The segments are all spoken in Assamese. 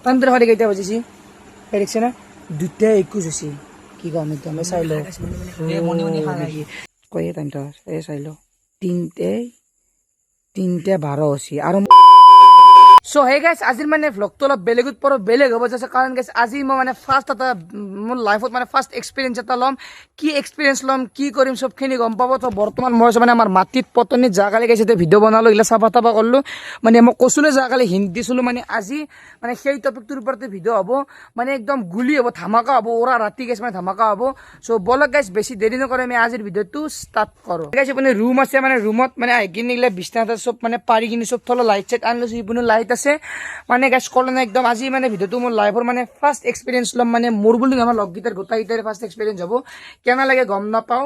টাইমটো দেখা কেইটা বাজিছি দেখছে না 2:21 হৈছে কি কম এতিয়া আমি চাই লওঁ কয়ে টাইমটা এই চাই লওঁ 3:12 হৈছে আৰু সো হে গাইস আজিৰ মানে ভ্লগটো অলপ বেলেগত পৰ বেলেগ হ'ব যাছে কাৰণ গাইস আজি মই মানে ফাৰ্ষ্ট এটা মোৰ লাইফত মানে ফাৰ্ষ্ট এক্সপেৰিয়েন্স এটা লম কি এক্সপেৰিয়েন্স লম কি কৰিম সবখিনি গম পাব তো বৰ্তমান মই মানে আমাৰ মাটিত পতনি জাগালে গাইছে ভিডিঅ' বনালো ইলা চাফা তাফা কৰিলো মানে মই কৈছিলো জাগালে হিন্দ দিছিলো মানে আজি মানে সেই টপিকটোৰ ওপৰতে ভিডিঅ' হ'ব মানে একদম গুলি হ'ব ধামাকা হ'ব ওৰা ৰাতি গাইস মানে ধামাকা হ'ব সো বলক গাইস বেছি দেৰি নকৰে আমি আজিৰ ভিডিঅ'টো ষ্টাৰ্ট কৰো গাইস আপুনি ৰুম আছে মানে ৰুমত মানে আইকিনি ইলা বিছনাটা সব মানে পাৰি কিনি সব থলো লাইট সেট আনলো ইপুনো লাইট আছে মানে গাইস কলন একদম আজি মানে ভিডিওটো মোৰ লাইফৰ মানে ফাৰ্স্ট এক্সপেৰিয়েন্স লম মানে মোৰ বুলি আমাৰ লগগিটাৰ গোটাইটাৰ ফাৰ্স্ট এক্সপেৰিয়েন্স হ'ব কেনা লাগে গম নাপাও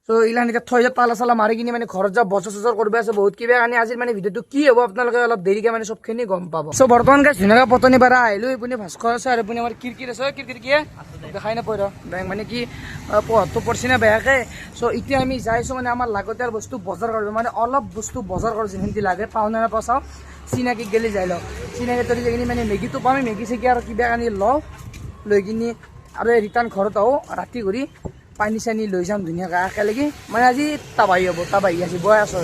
সো ইলান এটা থৈ যা তালা সালা মাৰি কিনি মানে ঘৰত যা বছৰ সছৰ কৰিব আছে বহুত কিবা কানি আজিৰ মানে ভিডিওটো কি হ'ব আপোনালোকে অলপ দেৰিকে মানে সবখিনি গম পাব সো বৰ্তমান গাইস ধুনীয়া পতনি পাৰা আহিলো ইপুনি ভাস্কৰ আছে আৰু ইপুনি আমাৰ কিৰকিৰ আছে কিৰকিৰ কি দেখাই না পঢ় বেং মানে কি পঢ়তো পৰছি না বেয়াকে সো এতিয়া আমি যাইছো মানে আমাৰ লাগতিয়াৰ বস্তু বজাৰ কৰিব মানে অলপ বস্তু বজাৰ কৰিব যেহেঁতি লাগে পাও না পাছাও চিনাকি গেলি যাই লওঁ চিনাকি তৰি যাই কিনি মানে মেগীটো পাম মেগী চেগী আৰু কিবা কানি লওঁ লৈ কিনি আৰু ৰিটাৰ্ণ ঘৰত আহোঁ ৰাতি কৰি পানী চানী লৈ যাম ধুনীয়াকৈ একেলগে মানে আজি তাবাহি হ'ব তাবাহি আছে বয় আছো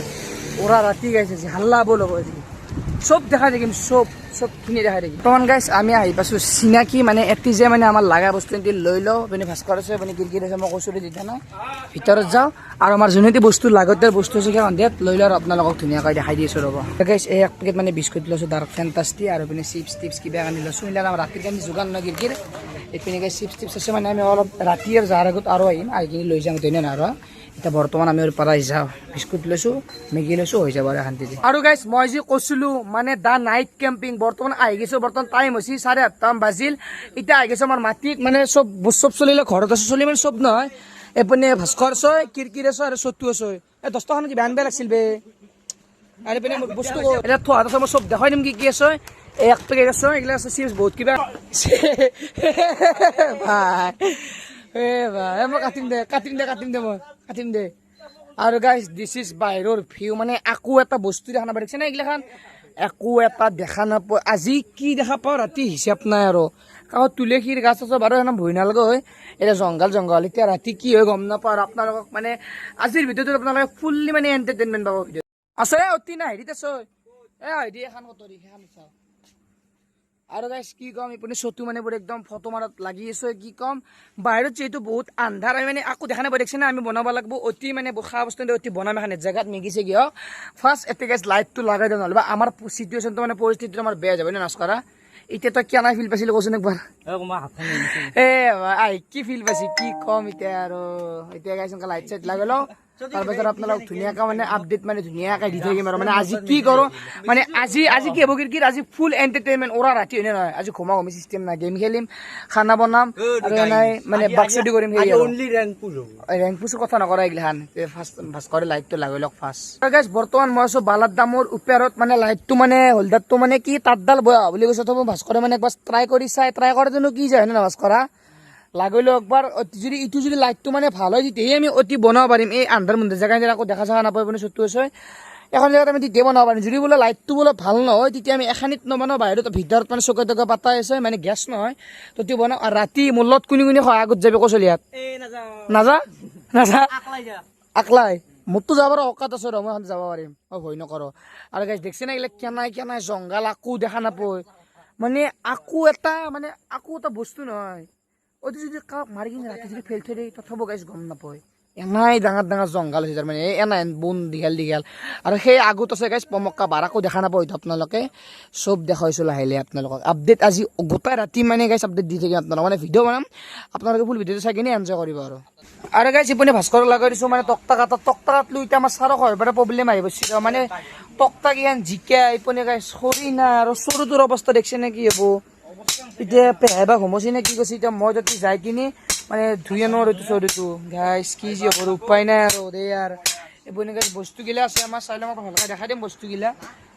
ওৰা ৰাতি গাইছে হাল্লা বল হ'ব আজি সব দেখাই থাকিম সবখিনি দেখাই থাকিম বৰ্তমান গাইছ আমি আহি পাইছোঁ চিনাকি মানে এটি যে মানে আমাৰ লগা বস্তু এটি লৈ লওঁ আপুনি ভাস্কৰ আছে আপুনি কিৰকিৰ আছে মই কৈছোঁ তেতিয়া নাই ভিতৰত যাওঁ আৰু আমাৰ যোনটি বস্তু লাগতিয়াৰ বস্তু আছে সেই সন্ধিয়াত লৈ লওঁ আৰু আপোনালোকক ধুনীয়াকৈ দেখাই দি আছোঁ ৰ'ব গাইছ এই এক পেকেট মানে বিস্কুট লৈছোঁ ডাৰ্ক ফেণ্টাষ্টি আৰু পিনে চিপছ টিপছ কিবা কানি লৈছোঁ এইবিলাক আমাৰ ৰাতিৰ কাৰণে যোগান ন কিৰকিৰ এইপিনে গাইছ চিপছ টিপছ আছে মানে আমি অলপ ৰাতি আৰু যাৰ আগত আৰু আহিম আহি কিনি লৈ যাম তেনে আৰু এতিয়া বৰ্তমান আমি পৰা যাওঁ বিস্কুট লৈছোঁ মেগী লৈছোঁ হৈ যাব আৰু শান্তিতে আৰু গাইছ মই যে কৈছিলোঁ মানে দা নাইট কেম্পিং বৰ্তমান আহি গৈছোঁ বৰ্তমান টাইম হৈছে 8:30 বাজিল এতিয়া আহি গৈছোঁ আমাৰ মাটিত মানে চব চলিলে ঘৰত আছোঁ চলি মানে চব নহয় এপিনে ভাস্কৰ ছয় কিৰকিৰ আছে আৰু চট্টু আছে এই 10 টকা কিবা আনবা লাগিছিল বে আৰু এপিনে বস্তু এতিয়া থোৱা আছে মই চব দেখাই দিম কি আছে এই এক পেকেট আছে এইগিলা আছে চিপছ বহুত কিবা ভাই ভাই মই কাটিম দে মই কাটিম দে আৰু গাইজ দিছ ইজ বাহিৰৰ ভিউ মানে আকৌ এটা বস্তু দেখা নাপায় দেখিছে না এইগিলাখান একো এটা দেখা নাপায় আজি কি দেখা পাওঁ ৰাতি হিচাপ নাই আৰু কাৰণ তুলসীৰ গাছ আছে বাৰু সেনে ভয় নালাগে হয় এতিয়া জংঘল এতিয়া ৰাতি কি হয় গম নাপাওঁ আৰু আপোনালোকক মানে আজিৰ ভিডিঅ'টোত আপোনালোকে ফুল্লি মানে এণ্টাৰটেইনমেণ্ট পাব ভিডিঅ' আছে অতি না হেৰিত আছে হেৰি এখন কটৰী সেইখন চাওঁ আৰু গাইছ কি কম ইপিনে চটু মানে বোৰ একদম ফটো মাৰত লাগি আছে কি কম বাহিৰত যিহেতু বহুত আন্ধাৰ আমি মানে আকৌ দেখা নাপাই দেখিছে না আমি বনাব লাগিব অতি মানে খোৱা বস্তু অতি বনাম এখন জেগাত মেগি চেগি হওক ফাৰ্ষ্ট এতে গাইছ লাইটটো লগাই দিওঁ নহ'লে আমাৰ চিটুৱেশ্যনটো মানে পৰিস্থিতিটো আমাৰ বেয়া যাব নে নাচকৰা এতিয়া তই কেনে ফিল পাইছিলি কচোন একবাৰ কি ফিল পাইছি কি কম এতিয়া আৰু এতিয়া গাইছ লাইট চাইট লগাই লওঁ তাৰপিছত আপোনালোক ধুনীয়াকৈ মানে আপডেট মানে ধুনীয়াকৈ দি থাকিম আৰু মানে আজি কি কৰোঁ মানে আজি কি হ'ব কি আজি ফুল এণ্টাৰটেইনমেণ্ট ওৰা ৰাতি হয়নে নহয় আজি ঘুমা চিষ্টেম নাই গেম খেলিম খানা বনাম আৰু নাই মানে বাক্সদি কৰিম সেই ৰেংক পুচৰ কথা নকৰা এইগিলাখান ফাৰ্ষ্ট কৰি লাইটটো লগাই লওক ফাৰ্ষ্ট গাইছ বৰ্তমান মই আছোঁ বালাত দামৰ ওপৰত মানে লাইটটো মানে হোল্ডাৰটো মানে কি তাঁতডাল বয়া বুলি কৈছে তো ভাস্কৰে মানে একবাৰ ট্ৰাই কৰে জানো কি যায় হয়নে ভাস্কৰা লাগিলেও একবাৰ যদি ইটো যদি লাইটটো মানে ভাল হয় তেতিয়াহে আমি অতি বনাব পাৰিম এই আন্ধাৰ মুন্ধাৰ জেগা আকৌ দেখা চেখা নাপায় মানে চট্টু আছে এখন জেগাত আমি তেতিয়া বনাব পাৰিম যদি বোলে লাইটটো বোলে ভাল নহয় তেতিয়া আমি এখানিত নবনাওঁ বাহিৰত ভিতৰত মানে চকে টকে পাতা আছে মানে গেছ নহয় তেতিয়া বনাওঁ আৰু ৰাতি মূলত কোনে হয় আগত যাবি কৈছিলি ইয়াত নাযা আকলাই মোৰতো যাবৰ অকাত আছে ৰ মই যাব পাৰিম মই ভয় নকৰোঁ আৰু গাইছ দেখছে না এইগিলা কেনাই জংঘল আকৌ দেখা নাপায় মানে আকৌ এটা বস্তু নহয় অতি যদি কাক মাৰি কিনে ৰাতি যদি ফেল থৈ দিয়ে তথাপি গাইছ গম নাপায় এনাই ডাঙৰ জংঘল হৈছে মানে এনাই বন দীঘল আৰু সেই আগত আছে গাইছ পমক্কা বাৰাকো দেখা নাপায় হয়তো আপোনালোকে চব দেখাইছোঁ লাহে আপোনালোকক আপডেট আজি গোটাই ৰাতি মানে গাইছ আপডেট দি থাকিম আপোনালোক মানে ভিডিঅ' বনাম আপোনালোকে ফুল ভিডিঅ'টো চাই কিনে এনজয় কৰিব আৰু গাইছ ইপিনে ভাস্কৰ লগাই দিছোঁ মানে তক্তা কাটলৈ এতিয়া আমাৰ ছাৰক হয় বাৰু প্ৰব্লেম আহিব মানে তক্তা কিখান জিকা ইপিনে গাইছ খৰি না আৰু চৰুটোৰ অৱস্থা দেখিছে নে কি হ'ব এতিয়া পেহাই বা ঘুমচি নে কি কৈছে এতিয়া মই যদি যাই কিনি মানে ধুই আনো আৰু এইটো চৰুটো গাইছ কি যি হ'ব উপায় নাই আৰু দেই আৰু এইবোৰ এনেকৈ বস্তুগিলা আছে আমাৰ চাই লওঁ ভালকৈ দেখাই দিম বস্তুগিলা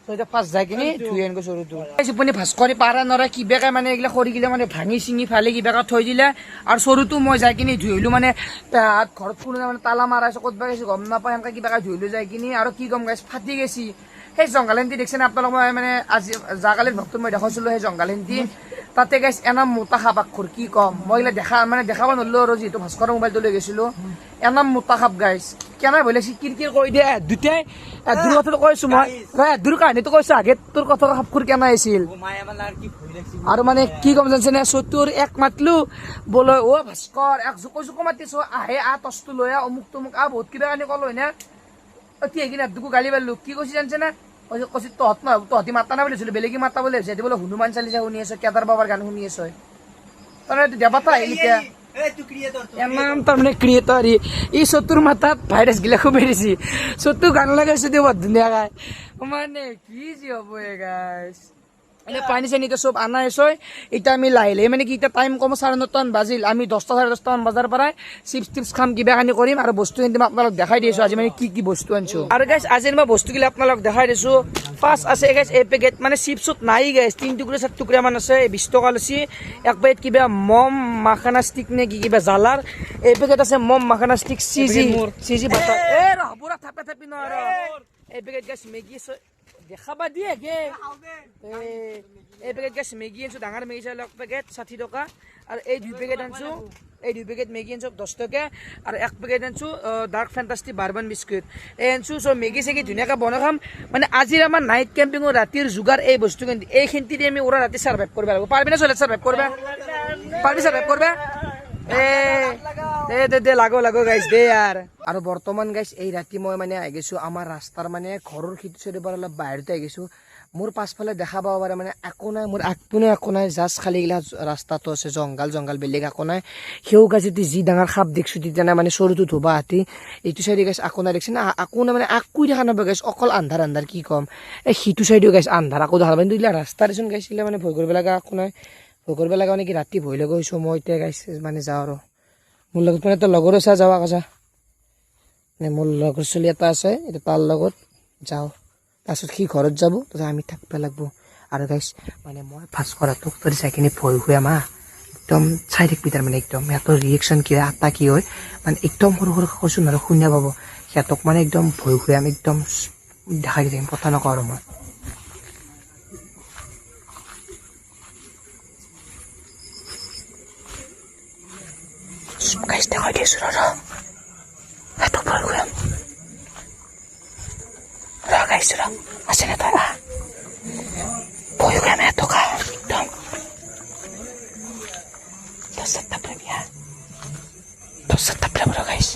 এতিয়া ফাৰ্ষ্ট যাই কিনি ধুই আনগৈ চৰুটো আপুনি ভাস্কৰি পাৰা নৰা কিবাকে মানে এইগিলা খৰিগিলা মানে ভাঙি চিঙি ফালি কিবাকে থৈ দিলে আৰু চৰুটো মই যাই কিনি ধুই আহিলোঁ মানে ঘৰত কোনো মানে তালা মাৰা আছে ক'তবা গৈছে গম নাপায় এনেকৈ কিবাকে ধুই যাই কিনি আৰু কি গম গাইছ ফাটি গৈছি সেই জংঘালেন্তি দেখিছেনে আপোনালোক মই মানে আজি যোৱাকালিৰ ভক্তত মই দেখাইছিলোঁ সেই জংঘালেন্তি তাতে গাইছ এনাম মোটা খাপ আখৰ কি কম মই এইগিলা দেখাব নোৱাৰিলো আৰু যিহেতু ভাস্কৰৰ মোবাইলটো লৈ গৈছিলো এনাম মোটা খাপ গাইছ কেনে ভয় লাগিছে কিৰকিৰ কৰি দিয়ে দুটাই দূৰ কথাটো কৈছো মই দূৰ কাহিনীটো কৈছো আগে তোৰ কথা খাপখুৰ কেনে আছিল আৰু মানে কি কম জানছে নে চতুৰ এক মাতলো বোলে অ ভাস্কৰ এক জোকো মাতিছো আহে তস্তু লৈ অমুক তমুক বহুত কিবা কানি কলো হয় না এতিয়া কিনে দুকো গালি পাৰলো কি কৈছি জানছে না কৈছি তহঁতি মাতা না বুলিছিলো বেলেগে মাতা বুলি ভাবিছে বোলে হনুমান চালিচা শুনি আছো কেদাৰ বাবাৰ গান শুনি আছো তাৰমানে দেৱাতা আহিল এতিয়া এনাম তাৰমানে ক্ৰিয়েটৰ ই চতুৰ মাথাত ভাইৰাছ গিলাকো মেৰিছি চতু গান লগাইছো দে বৰ ধুনীয়া গাই মানে কি যি হ'ব গাইছ এনে পানী চানী এতিয়া চব আনাই ছয় এতিয়া আমি লাহে লাহে মানে কি এতিয়া টাইম কম 9:30 বাজিল আমি 10টা 10:30 মান বজাৰ পৰাই চিপছ টিপছ খাম কিবা কানি কৰিম আৰু বস্তু কিন্তু মই আপোনালোক দেখাই দিছো আজি মানে কি বস্তু আনছো আৰু গাইছ আজি মই বস্তুগিলা আপোনালোক দেখাই দিছো ফাৰ্ষ্ট আছে গাইছ এই পেকেট মানে চিপছত নাই গাইছ 3 টুকুৰা 4 টুকুৰা মান আছে 20 টকা লৈছি এক পেকেট কিবা মম মাখানা ষ্টিক নে কি কিবা জালাৰ এই পেকেট আছে মম মাখানা ষ্টিক চিজি বাটাৰ এ ৰহপুৰা থাপি ন আৰু এই পেকেট গাইছ মেগী দেখাবা দিয়ে গে এই পেকেট গাইছ মেগী আনছো ডাঙৰ মেগী চাই পেকেট 60 টকা আৰু এই দুই পেকেট আনছো এই দুই পেকেট মেগী আনছো 10 টকা আৰু এক পেকেট আনছো ডাৰ্ক ফেণ্টাষ্টি বাৰবান বিস্কুট এই আনছো চব মেগী চেগি ধুনীয়াকৈ বনাই খাম মানে আজিৰ আমাৰ নাইট কেম্পিঙৰ ৰাতিৰ যোগাৰ এই বস্তু কিন্তু এইখিনিতে আমি ওৰা ৰাতি সাৰ্ভাইভ কৰিব লাগিব পাৰবি না চলে সাৰ্ভাইভ কৰবা পাৰবি সাৰ্ভাইভ কৰবা দে লাগো গাইছ দে यार আৰু বৰ্তমান গাইছ এই ৰাতি মই মানে আহি গৈছো আমাৰ ৰাস্তাৰ মানে ঘৰৰ খিটো চৰি পৰা অলপ বাহিৰতে আহি গৈছো মোৰ পাছফালে দেখা পাব পাৰে মানে একো নাই মোৰ আগপিনে একো নাই জাষ্ট খালি গিলা ৰাস্তাটো আছে জংগল বেলেগ একো নাই সেও গাছ যদি যি ডাঙৰ সাপ দেখছো তেতিয়া মানে চৰুটো ধোবা হাতী এইটো চাইডে গাছ একো নাই দেখছি না একো নাই মানে আকুই দেখা নাপাব গাইছ অকল আন্ধাৰ কি কম এই সিটো চাইডেও গাইছ আন্ধাৰ আকৌ দেখা পাই কিন্তু ৰাস্তা দেচোন গাইছিলে মানে ভয় কৰিব লগা একো নাই ভয় কৰিব লগা মানে কি ৰাতি ভয় লগা হৈছো মই এতিয়া গাইছ মানে যাওঁ আৰু মোৰ লগত মানে তোৰ লগৰ আছে যাৱা কথা মানে মোৰ লগৰ চলি এটা আছে এটা তাৰ লগত যাওঁ তাৰপিছত সি ঘৰত যাব তাৰপিছত আমি থাকিব লাগিব আৰু গাইছ মানে মই ফাৰ্ষ্ট কৰাটোক তই চাই কিনে ভয় খুৱাই মা একদম চাই থাকিবি তাৰমানে একদম সিহঁতৰ ৰিয়েকশ্যন কি হয় আটা কি হয় মানে একদম সৰু কৈছোঁ আৰু শুনিয়া পাব সিহঁতক মানে একদম ভয় খুৱাই আমি একদম দেখাই দি থাকিম কথা নকওঁ আৰু মই গাইছ দেখাই দিছোঁ ৰ সিহঁতক ভয় খুৱাম গাইছ ৰ আছে নে তই ভয় খুৱাম সিহঁতক একদম 10 প্ৰেমিয়া 10 প্ৰেমৰ গাইছ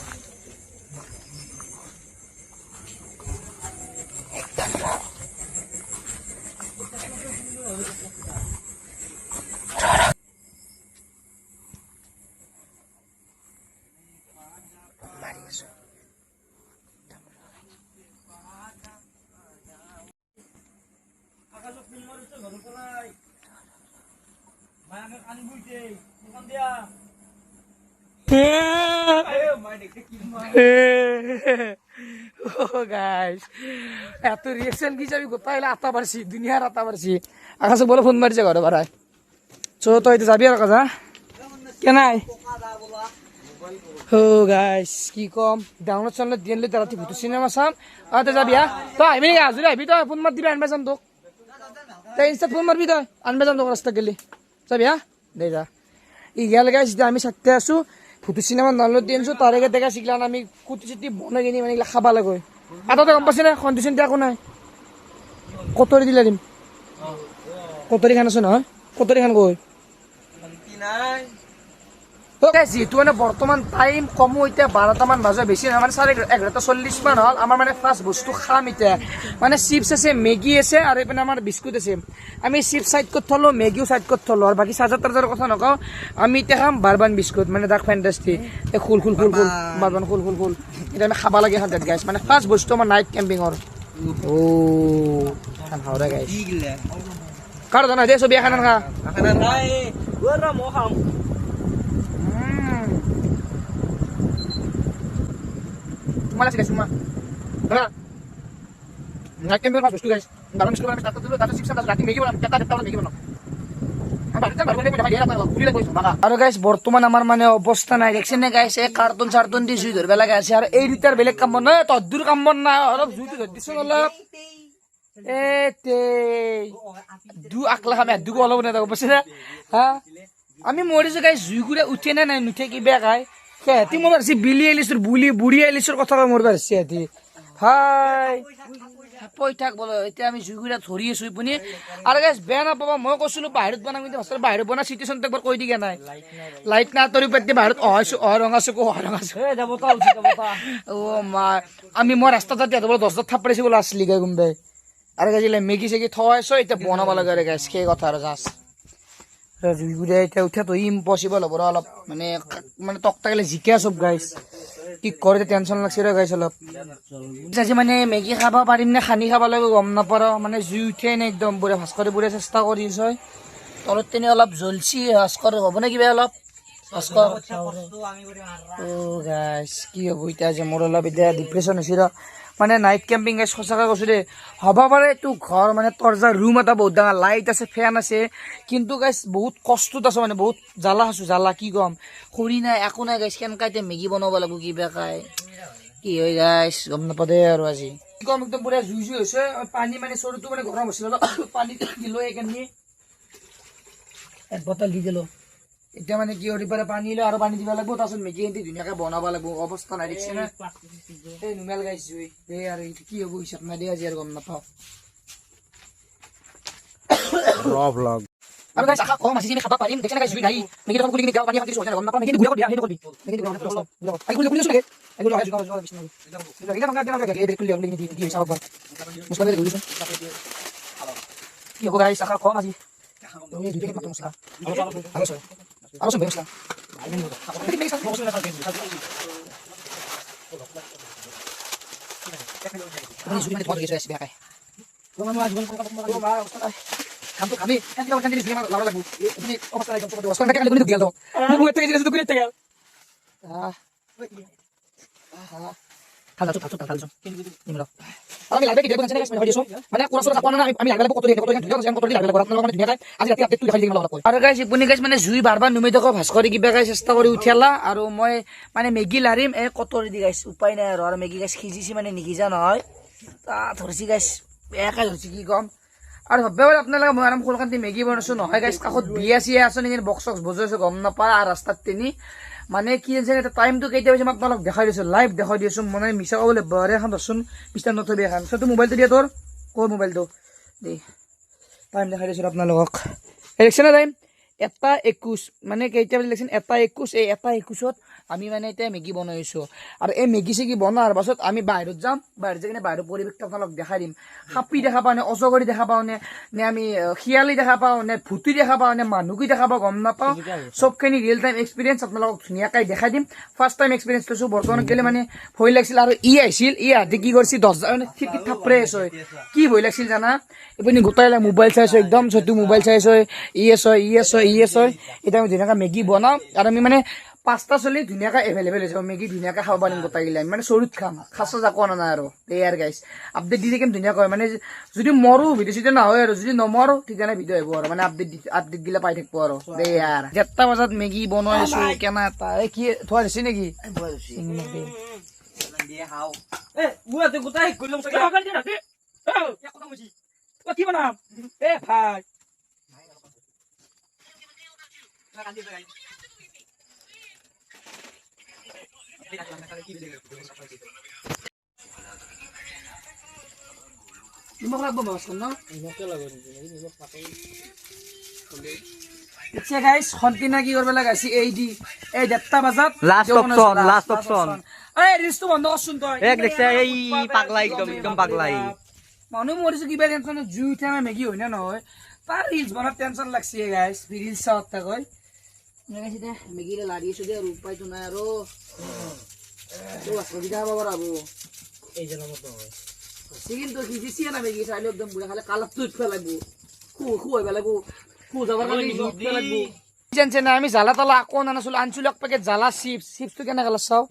একদম মাৰি আছো গাইস এত রিয়েকশন কি যাবি গোটাই আতা পারছি দুনিয়ার আতা পারছি আকাশে বলে ফোন মারিছে ঘরে বাড়ায় চো তো এই যাবি আর কাজা কেনাই ও গাইস কি কম ডাউনলোড চ্যানেল দিয়ে নিলে রাতে ভূত সিনেমা চাম আতে যাবি হ্যাঁ তো আইবি নাকি আজুরি আইবি তো ফোন মার দিবি আনবে যাম তো তাই ইনস্টা ফোন মারবি তো আনবে যাম তো রাস্তা গেলি যাবি হ্যাঁ দে যা ই গেল গাইস আমি সাথে আছো ভূত সিনেমা ডাউনলোড দিয়ে আনছো তার আগে দেখা শিখলাম আমি কুটি চুটি বনাই কিনি মানে এগুলা খাবা লাগে আটাতে গম পাইছে না কন্ডিশন দিয়া একো নাই কতরি দিলা দিম কতরি খান আছে নহয় কতরি খান গৈ যেহেতু মানে বৰ্তমান টাইম কমো এতিয়া 12টা মান বাজে বেছি নহয় মানে 11:40 মান হ'ল আমাৰ মানে ফাৰ্ষ্ট বস্তু খাম এতিয়া মানে চিপছ আছে মেগী আছে আৰু এইপিনে আমাৰ বিস্কুট আছে আমি চিপছ সাইড কৰি থলো মেগীও সাইড কৰি থলো আৰু বাকী চাৰ্জাৰ টাৰ্জাৰ কথা নকওঁ আমি এতিয়া খাম বাৰবান বিস্কুট মানে ডাৰ্ক ফেণ্টাষ্টি এই খুল বাৰবান খুল এতিয়া আমি খাব লাগে হাতত গাইছ মানে ফাৰ্ষ্ট বস্তু আমাৰ নাইট কেম্পিঙৰ হাওৰা গাইছ কাৰ জানা দে ছবি এখন খা Mana sih guys semua? Nah, naik camping pas bosku guys. Baru misalnya kami start dulu, tapi sih bisa berarti megi mana? Kita tahu megi mana? baru ini punya dia apa? Beli lagi baka. Aro guys, বর্তমান আমার মানে অবস্থা নাই দেখছেন না গাইস এই কার্টুন চার্টুন দি জুই ধরবে লাগা আছে আর এই রিতার বেলেগ কাম না তদ্দুর কাম না অলপ জুই তো দিছ অলপ দু আকলা খামে দুগো অলপ না থাকো বসে হা আমি মৰিছো গাইছ জুইগুৰে উঠে নে নাই নুঠে কিবা খাই সিহঁতি মোৰ পাৰছি বিলি আইলিছৰ বুঢ়ী আইলিছৰ কথা মোৰ পাৰছি সিহঁতি ভাই পই থাক বলো এতিয়া আমি জুইগুৰা ধৰি আছো ইপুনি আৰু গাইছ বেয়া নাপাবা মই কৈছিলো বাহিৰত বনাম কিন্তু হোষ্টেল বাহিৰত বনা চিটুৱেশ্যন একবাৰ কৈ দিগে নাই লাইট না তৰি পাতি বাহিৰত ৰঙাছো অ মা আমি মই ৰাস্তাত যাতে 10 থাপড়াইছি বোলা আসলি গাই গুমবে আৰু গাইছিলে মেগি চেগি থোৱাইছো এতিয়া বনাব লাগে আৰু গাইছ সেই কথা আৰু জাষ্ট জুইগুৰা এতিয়া উঠাটো ইম্পচিবল হ'ব অলপ মানে মানে তকতাগিলে জিকে চব গাইছ কি কৰে টেনশ্যন লাগছে ৰে গাইছ অলপ আজি মানে মেগী খাব পাৰিম নে খানি খাব লাগিব গম নাপাৰো মানে জুই উঠে নে একদম বুঢ়া ভাস্কৰে বুঢ়া চেষ্টা কৰিছ তলত তেনে অলপ জ্বলছি ভাস্কৰ হ'ব নে কিবা অলপ ভাস্কৰ অ গাইছ কি হ'ব এতিয়া যে মোৰ অলপ এতিয়া ডিপ্ৰেশ্যন হৈছে ৰ মানে নাইট কেম্পিং গাইছ সঁচাকৈ কৈছোঁ দেই হ'ব পাৰে তোৰ ঘৰ মানে তোৰ যা ৰুম এটা বহুত ডাঙৰ লাইট আছে ফেন আছে কিন্তু গাইছ বহুত কষ্টত আছো মানে বহুত জ্বালা আছো জ্বালা কি ক'ম খৰি নাই একো নাই গাইছ কেনেকা এতিয়া মেগী বনাব লাগিব কিবা খাই কি হয় গাইছ গম নাপাওঁ দে আৰু আজি কি ক'ম একদম পুৰা জুই হৈছে পানী মানে চৰুটো মানে গৰম হৈছিল অলপ পানী দিলোঁ এইকাৰণে এক বটল দি দিলোঁ এতিয়া মানে কি কৰি পাৰে পানী লৈ আৰু পানী দিব লাগিব তাৰপিছত মেগী এণ্টি ধুনীয়াকৈ বনাব লাগিব অৱস্থা নাই দেখিছে না এই নুমেল গাইছ জুই দে আৰু এইটো কি হ'ব হিচাপ নাই দে আজি আৰু গম নাপাওঁ আৰু গাইছ আশা কম আজি আমি খাব পাৰিম দেখিছে না গাইছ জুই নাই মেগী দেখোন খুলি কিনি গাঁও পানী খাতি গম নাপাওঁ মেগী গুড়া দিয়া সেইটো কৰিবি মেগী গুড়া আই গুড়া গুড়া লাগে আই গুড়া জুগা জুগা বিষ্ণু এটা মঙ্গা দেনা লাগে এই খুলি আমি দি দি হিসাব কর মুসলা দে গুলিছ কি হ'ব গাইছ আশা কম আজি এই দুটো মাত্র মশলা আলো সব মশলা ini sudah mati lagi sudah kayak. Gua mau ajukan kamu kami kan kita kan di sini lawan lagu. Ini obat lagi untuk dua. Sekarang kan itu dia tuh. Mau buat itu itu kulit tinggal. Hal itu ini loh. Kami lagi kita bukan channel video show. Mana kurang sudah kapan kami lagi foto dia yang foto dia lagi dunia kan. আজি ৰাতি আপডেট দেখাই দিম লগা আৰু গাইছ ইপুনি গাইছ মানে জুই বাৰবাৰ নুমি থকা ভাস্কৰি কিবা গাইছ চেষ্টা কৰি উঠিয়ালা আৰু মই মানে মেগী লাৰিম এই কটৰি দি গাইছ উপায় নাই আৰু মেগী গাইছ সিজিছি মানে নিসিজা নহয় তা ধৰিছি গাইছ বেয়াকৈ ধৰিছি কি ক'ম আৰু ভাবে আপোনালোকে মই আৰাম কলকাতি মেগী বনাইছোঁ নহয় গাইছ কাষত বিয়া চিয়া আছে নেকি বক্স চক্স বজাইছোঁ গম নাপায় আৰু ৰাস্তাত তিনি মানে কি হৈছে এটা টাইমটো কেতিয়া হৈছে মই আপোনালোক দেখাই দিছোঁ লাইভ দেখাই দিছোঁ মানে মিছা ক'বলৈ বাৰে এখন ধৰচোন পিষ্টাৰ নথবি এখন চ' তোৰ মোবাইলটো দিয়া তোৰ ক'ৰ মোবাইলটো দেই টাইম দেখাই দিছোঁ আপোনালোকক দেখছে না টাইম 1:21 মানে কেইটা বাজি লিখছেন 1:21 এই 1:21 আমি মানে এতিয়া মেগী বনাইছোঁ আৰু এই মেগী চেগি বনোৱাৰ পাছত আমি বাহিৰত যাম বাহিৰত যাই কিনে বাহিৰৰ পৰিৱেশটো আপোনালোক দেখাই দিম সাপি দেখা পাওঁ নে অজগৰি দেখা পাওঁ নে আমি শিয়ালি দেখা পাওঁ নে ভূতি দেখা পাওঁ নে মানুহকী দেখা পাওঁ গম নাপাওঁ চবখিনি ৰিয়েল টাইম এক্সপিৰিয়েঞ্চ আপোনালোকক ধুনীয়াকৈ দেখাই দিম ফাৰ্ষ্ট টাইম এক্সপিৰিয়েঞ্চ লৈছোঁ বৰ্তমান কেলে মানে ভয় লাগিছিল আৰু আহিছিল আহোঁতে কি কৰিছে 10 মানে খিৰিকীত থাপৰে আছে কি ভয় লাগিছিল জানা ইপিনে গোটাই মোবাইল চাইছোঁ একদম চৈটো মোবাইল চাইছোঁ এতিয়া আমি ধুনীয়াকৈ মেগী বনাওঁ আৰু আমি মানে 5টা চলি ধুনীয়াকৈ এভেইলেবল হৈছে মেগী ধুনীয়াকৈ খাব পাৰিম গোটাইগিলা মানে চৰুত খাম খাচা যাকো অনা নাই আৰু এয়াৰ গাইছ আপডেট দি থাকিম ধুনীয়াকৈ মানে যদি মৰো ভিডিঅ' চিডিঅ' নহয় আৰু যদি নমৰো তেতিয়া ভিডিঅ' আহিব আৰু মানে আপডেট গিলা পাই থাকিব আৰু এয়াৰ 7টা বজাত মেগী বনাইছোঁ কেনা এটা এই কি থোৱা দিছে নেকি কি বনাম এ ভাই নিমখ লাগব মাছখন ন এতিয়া গাইছ খন্তিনা কি কৰিব লাগাইছি এই 1:30 বজাত লাষ্ট অপচন এই ৰিলছটো বন্ধ কৰচোন তই এক দেখছে এই পাগলা একদম পাগলাই মানুহ মৰিছে কিবা টেনচন জুই উঠে না মেগী হয় না নহয় তাৰ ৰিলছ বনাত টেনচন লাগছে গাইছ ৰিলছ চাওঁত তাকৈ গাইছ দে মেগীৰে লাৰি আছোঁ দে আৰু উপায়তো নাই আৰু সুবিধা হ'ব পাব এই জনমত নহয় কিন্তু সিজিছে না মেগী চাইলে একদম বুঢ়া খালে কালাৰটো উঠিব লাগিব খু আহিব লাগিব খু যাবৰ কাৰণে উঠিব লাগিব জানছে না আমি জ্বালা তালা আকৌ নানাছিলোঁ আনছিলোঁ এক পেকেট জ্বালা চিপছটো কেনেকৈ কালাৰ চাওঁ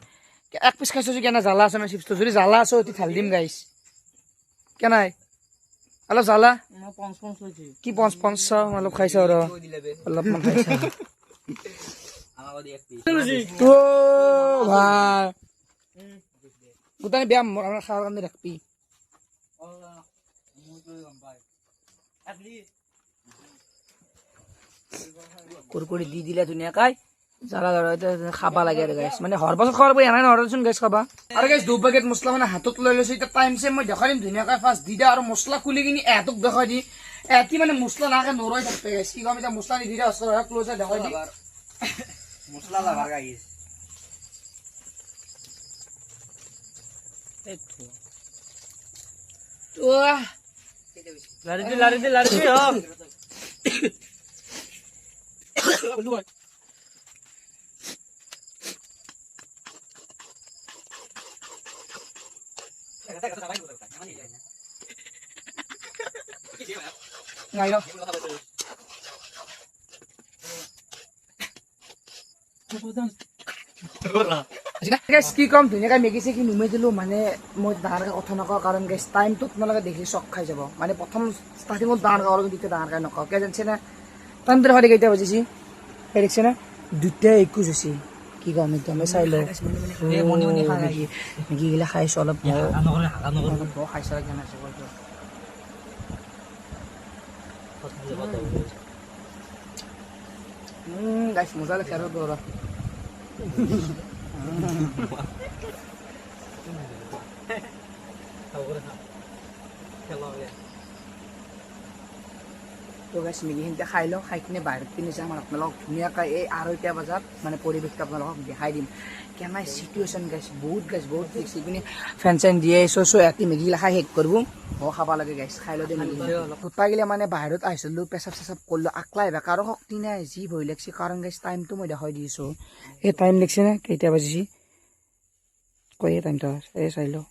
এক পিচ খাইছোঁ কেনে জ্বালা আছে না চিপছটো যদি জ্বালা আছে অতি ঢালি দিম গাইছ কেনাই অলপ জ্বালা কি পঞ্চ চাওঁ অলপ খাইছ আৰু অলপমান খাইছ ভাই গোটাই বেয়া খাৱাৰ কাৰণে ৰাখবি কুৰকুৰি দি দিলে ধুনীয়াকৈ জ্বালা খাবা লাগে আৰু গাইছ মানে হৰ বছৰ খোৱাৰ এনাই নহৰচোন গাইছ খাবা আৰু গাইছ 2 পেকেট মছলা মানে হাতত লৈ লৈছো এতিয়া টাইম চেম মই দেখাই দিম ধুনীয়াকৈ ফাৰ্ষ্ট দি দিয়া আৰু মছলা খুলি কিনি এহঁতক দেখাই দি এটি মানে মছলা নাকে নৰৈ থাকতে গাইছ কি কম এতিয়া মছলা নিদি দিয়া ওচৰ ক্লোজ দেখাই দি মছলা লাগাৰ গাইছ লাৰি দি ngay đâu guys কি কম ধুনীয়াকৈ মেগি চেগি নুমাই দিলোঁ মানে মই ডাঙৰকৈ কথা নকওঁ কাৰণ গেছ টাইমটো তোমালোকে দেখি চক খাই যাব মানে প্ৰথম ষ্টাৰ্টিঙত ডাঙৰকৈ অলপ তেতিয়া ডাঙৰকৈ নকওঁ কিয় জানিছে না টাইমটো দেখি কেইটা বাজিছে সেই দেখিছে না 2:21 হৈছে কি কম এতিয়া আমি চাই লওঁ মেগিগিলা খাইছোঁ অলপ খাইছোঁ guys মজা লাগছে আৰু দৌৰা তো গাইছ মেগিখিনিতে খাই লওঁ খাই কিনে বাহিৰত পিন্ধি যাম আৰু আপোনালোকক ধুনীয়াকৈ এই 2:30 বজাত মানে পৰিৱেশটো আপোনালোকক দেখাই দিম কেনে চিটুৱেশ্যন গাইছ বহুত দেখছি কিনে ফেন চেন দিয়ে চো এটি মেগিগিলা খাই শেষ কৰিব খাব লাগে গাইছ খাই লওঁ দে মেগি গোটাই গিলা মানে বাহিৰত আহিছিলোঁ পেচাব চেচাব কৰিলোঁ আকলা আহিবা কাৰো শক্তি নাই যি ভয় লাগছে কাৰণ গাইছ টাইমটো মই দেখাই দিছোঁ এই টাইম লাগছে না কেইটা বাজিছে কৈ টাইমটো এই চাই লওঁ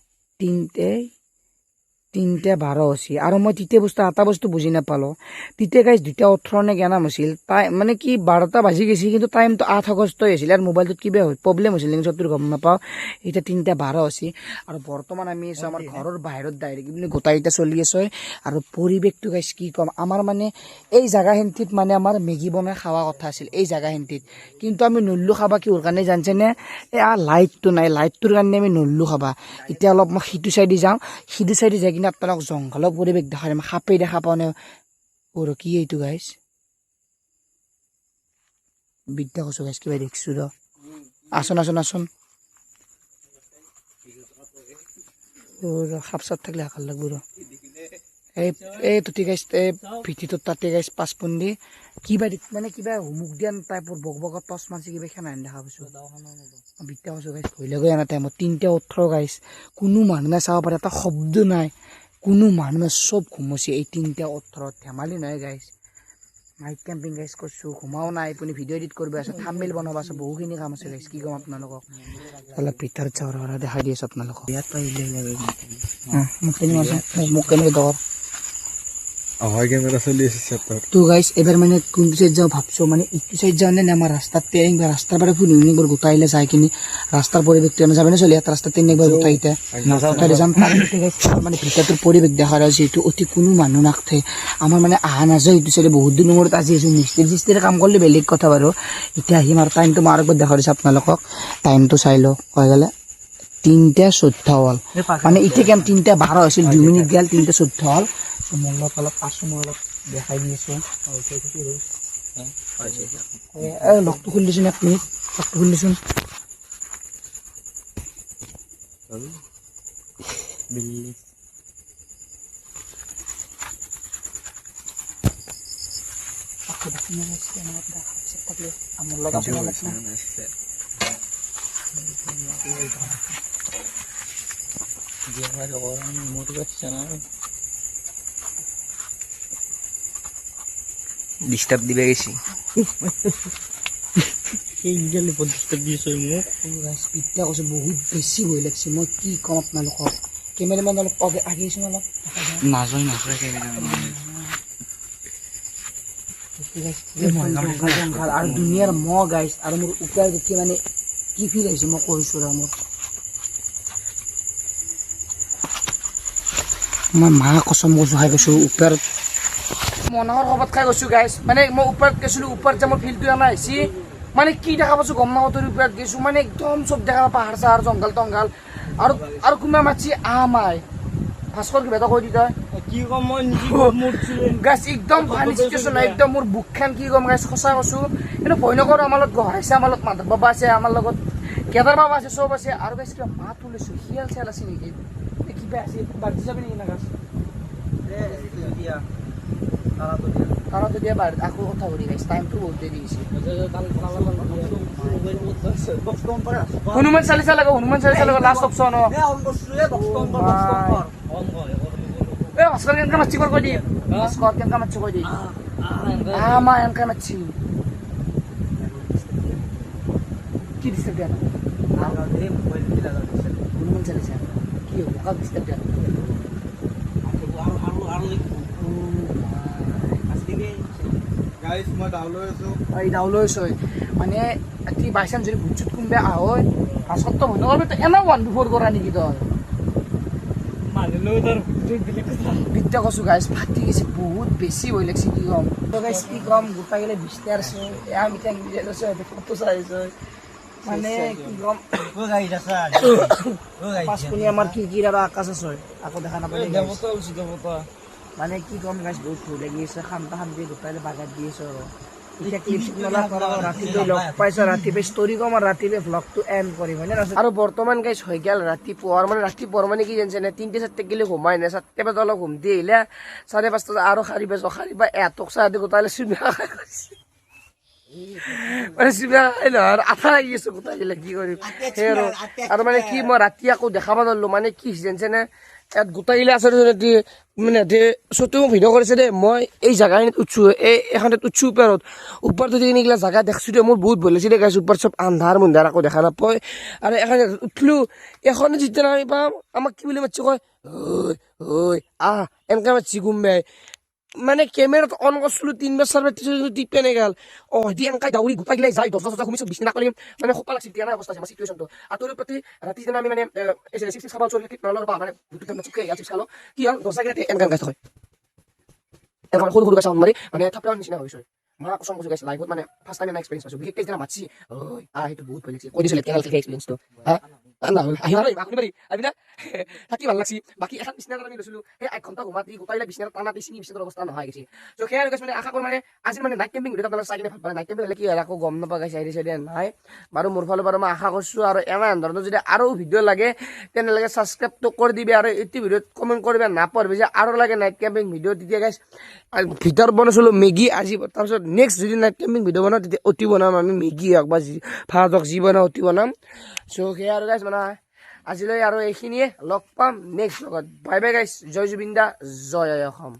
3:12 হৈছে আৰু মই তেতিয়া এটা বস্তু বুজি নাপালোঁ তেতিয়া গাইছ 2:18 নে কেনাম হৈছিল তাই মানে কি 12টা বাজি গৈছে কিন্তু টাইমটো 8 আগষ্ট হৈছিল আৰু মোবাইলটোত কিবা প্ৰব্লেম হৈছিল নেকি চবটো গম নাপাওঁ এতিয়া 3:12 হৈছে আৰু বৰ্তমান আমি আছোঁ আমাৰ ঘৰৰ বাহিৰত ডাইৰেক্ট মানে গোটাইকেইটা চলি আছে আৰু পৰিৱেশটো গাইছ কি ক'ম আমাৰ মানে এই জেগাখিনিত মানে আমাৰ মেগী বনাই খোৱা কথা আছিল এই জেগাখিনিত কিন্তু আমি নল্লো খাবা কিহৰ কাৰণে জানিছেনে এই লাইটটো নাই লাইটটোৰ কাৰণে আমি নল্লো খাবা এতিয়া অলপ মই সিটো চাইডে যাওঁ সিটো চাইডে যাই কিনে আপোনালোক জংঘলৰ পৰিৱেশ দেখাই দিম সাপেই দেখা পাওঁ নে কি এইটো গাইছ বিদ্যা কৈছোঁ গাইছ কিবা দেখিছোঁ ৰ আচোন সাপ চাপ থাকিলে হাকাৰ লাগব ৰ এই তুতি গাইছ এই ভিটিটোত তাতে গাইছ 5 পুন্দি কিবা মানে কিবা হুমুক দিয়া টাইপৰ বগবগত টচ মাৰিছে কিবা খানা দেখা পাইছোঁ বিদ্যা কৈছোঁ গাইছ ভয় লাগে এনে টাইমত 3:18 গাইছ কোনো মানুহ নাই চাব পাৰে এটা শব্দ নাই কোনো মানুহ নাই চব ঘুমছে এই 3:18 ধেমালি নহয় গাইছ নাইট কেম্পিং গাইছ কৰিছোঁ ঘুমাও নাই আপুনি ভিডিঅ' এডিট কৰিব আছে থাম্বনেইল বনাব আছে বহুখিনি কাম আছে গাইছ কি ক'ম আপোনালোকক অলপ ভিতৰত যাওঁ দেখাই দি আছোঁ আপোনালোকক মোক কেনেকৈ দৰ হয় কেমেৰা চলি আছে তো গাইছ এবাৰ মানে কোনটো চাইড যাওঁ ভাবছোঁ মানে ইটো চাইড যাওঁ নে আমাৰ ৰাস্তাত একবাৰ ৰাস্তাৰ পৰা ফুৰি একবাৰ গোটাই আহিলে যাই কিনি ৰাস্তাৰ পৰিৱেশটো আমি যাবি না চলি ইয়াত ৰাস্তাত একবাৰ গোটাই যাম মানে ভিতৰটোৰ পৰিৱেশ দেখা যায় যিহেতু অতি কোনো মানুহ নাথাকে আমাৰ মানে অহা নাযায় ইটো চাইডে বহুত দিনৰ মূৰত আজি আহিছোঁ মিস্ত্ৰী কাম কৰিলে বেলেগ কথা বাৰু এতিয়া আহিম আৰু টাইমটো মই আৰু একবাৰ দেখা দিছোঁ আপোনালোকক টাইমটো চাই লওঁ কৈ গ'লে 3:14 হ'ল মানে এতিয়া কেম 3:12 হৈছিল 2 মিনিট গ'ল 3:14 হ'ল মই অলপ আছোঁ মই অলপ দেখাই দি আছোঁ লগটো খুলি দিছোন 1 মিনিট লগটো খুলি দিছোন আমার লগ ডিস্টার্ব দিবে গেছি বহুত বেছি ভয় লাগছে মই কি কম আপোনালোকক কেমেৰামেন অলপ আগে আহিছোন অলপ আৰু দুনিয়াৰ মহ গাইছ আৰু মোৰ উপায় দেখি মানে কি ফিল আহিছে মই কৈছোঁ ৰ মোৰ মই মা কচম কৈছোঁ খাই গৈছোঁ ওপৰত মনৰ কবাত খাই গৈছোঁ গাইছ মানে মই ওপৰত গৈছিলোঁ ওপৰত যে মোৰ ফিল্ডটো এনে আহিছে মানে কি দেখা পাইছোঁ গম নাপাওঁ তোৰ ওপৰত গৈছোঁ মানে একদম চব দেখা পাহাৰ চাহাৰ জংঘল টংঘাল আৰু কোনোবা মাতিছে ভাস্কৰ কিবা এটা কৈ দি তই কি কম মই নিজে মৰছিলে গাইছ একদম ফানি চিটুৱেশ্যন একদম মোৰ বুকখান কি ক'ম গাইছ সঁচা কৈছোঁ কিন্তু ভয় নকৰোঁ আমাৰ লগত গহাইছে আমাৰ লগত মাধৱ বাবা আছে আমাৰ লগত কেদাৰ বাবা আছে চব আছে আৰু গাইছ কিবা মাত ওলাইছোঁ শিয়াল চিয়াল আছে নেকি কিবা আছে বাঢ়ি যাবি নেকি না গাছ কাৰাটো দিয়া বাঢ়ি আকৌ কথা কৰি গাইছ টাইমটো বহুত দেৰি হৈছে হনুমান চালিচা লাগে লাষ্ট অপশ্যন এই ভাস্কৰ কেনেকৈ মাতছি কৈ দি ভাস্কৰ কেনেকৈ মাতছি কৈ দি আমাৰ এনেকৈ মাতছি কি ডিষ্টাৰ্ব দিয়া হনুমান চালিচা কি হ'ব কাক ডিষ্টাৰ্ব দিয়া গাইছ মই ডাউলৈ আছো এই ডাউলৈ চয় মানে কি বাই চান্স যদি ভুট চুট কোনোবাই আহয় ফাৰ্ষ্টত তই ভয় নকৰিবি তই এনে 1 কৰা নেকি তই মানিলেও তাৰ বেলেগ কথা বিদ্যা কৈছোঁ গাইছ ফাটি গৈছে বহুত বেছি হৈ লাগিছে কি ক'ম তো গাইছ কি ক'ম গোটাই গেলে বিষ্টাৰ আছে এয়া মিঠাই নিজে লৈছে ফটো চাইছে মানে কি ক'ম পাঁচপুনি আমাৰ কি আৰু আকাশ আছে আকৌ দেখা নাপালে দেৱতা হৈছে দেৱতা মানে কি ক'ম গাইছ বহুত ভয় লাগি আছে শান্তা শান্তি গোটাইলে বাগাত দি আছো আৰু এতিয়া ক্লিপছ নলাক ৰাতিপুৱাই লগ পাইছো ৰাতিপুৱাই ষ্টৰি কম আৰু ৰাতিপুৱাই ভ্লগটো এণ্ড কৰিম হয় নে আৰু বৰ্তমান গাইছ হৈ গ'ল ৰাতিপুৱাৰ মানে কি জানিছে নে 3-4 গেলে ঘুমাই নাই 4 বজাত অলপ ঘুম দি আহিলে 5:30 আৰু সাৰি বা এটক চাহ দি গোটাইলে চুমি খাই গৈছে মানে চিবা নহয় আঠা লাগি আছো গোটাই গেলে কি কৰিম সেই আৰু মানে কি মই ৰাতি আকৌ দেখাব নোৱাৰিলো মানে কি জানিছে নে ইয়াত গোটাই গেলে আছে মানে চটো মোক ভিডিঅ' কৰিছে দেই মই এই জেগাখিনিত উঠছো এইখনত উঠছো ওপৰত যদি এইগিলা জেগা দেখছো দেই মোৰ বহুত ভয় লাগিছে দেই গাইছ ওপৰত চব আন্ধাৰ মুন্ধাৰ আকৌ দেখা নাপায় আৰু এখন উঠলো এখনে যেতিয়া আমি পাম আমাক কি বুলি মাতিছে কয় ঐ এনেকৈ মাতিছে গুম্বাই মানে কেমেৰাত অন কৰিছিলো 3-4 টিপে নেগাল এতিয়া এনেকৈ দাউৰি গোটাই গেলাই যায় 10 ঘুমিছো বিছনা কৰিম মানে সোপা লাগছে দিয়া নাই অৱস্থা আমাৰ চিটুৱেশ্যনটো আঁতৰৰ প্ৰতি ৰাতি যেনে আমি মানে চিপছ খাব চলি নলৰ পৰা মানে চিপছ খালো কি হ'ল 10 গেলাতে এনেকৈ গাছ হয় এনেকৈ সৰু সৰু গাছ মাৰি মানে থাপৰা নিচিনা হৈছোঁ মই আকৌ চং কৈছোঁ গাইছ লাইফত মানে ফাৰ্ষ্ট টাইম এক্সপিৰিয়েঞ্চ পাইছোঁ বিশেষকৈ যেতিয়া মাতছি সেইটো বহুত ভয় লাগিছে কৈ দিছিলোঁ কেনেকৈ থাকে এক্সপিৰিয়েঞ্চটো থাকি ভাল লাগছি বাকী এখন বিছনাত আমি লৈছিলোঁ সেই 1 ঘণ্টা ঘুমাতি গোটাইলে বিছনাত টানাতি চিনি বিছনাৰ অৱস্থা নহয় গৈছে চ' সেয়া গৈছে মানে আশা কৰোঁ মানে আজি মানে নাইট কেম্পিং ভিডিঅ' আপোনালোকে চাই কিনে ভাল পালে নাইট কেম্পিং হ'লে কি হয় আকৌ গম নাপায় গাইছে চাইডে নাই বাৰু মোৰ ফালৰ পৰা মই আশা কৰিছোঁ আৰু এনে ধৰণৰ যদি আৰু ভিডিঅ' লাগে তেনেহ'লে ছাবস্ক্ৰাইবটো কৰি দিবি আৰু এইটো ভিডিঅ'ত কমেণ্ট কৰিবা নাপাহৰিবি যে আৰু লাগে নাইট কেম্পিং ভিডিঅ' তেতিয়া গাইছ ভিতৰত বনাইছিলোঁ মেগী আজি তাৰপিছত নেক্সট যদি নাইট কেম্পিং ভিডিঅ' বনাওঁ তেতিয়া অতি বনাম আমি মেগী হওক বা ভাত হওক যি বনাওঁ অতি বনাম চ' সেয়া আৰু গাইছ মানে আজিলৈ আৰু এইখিনিয়ে লগ পাম নেক্সট লগত বাই বাই গাইছ জয় জুবিন দা জয় অসম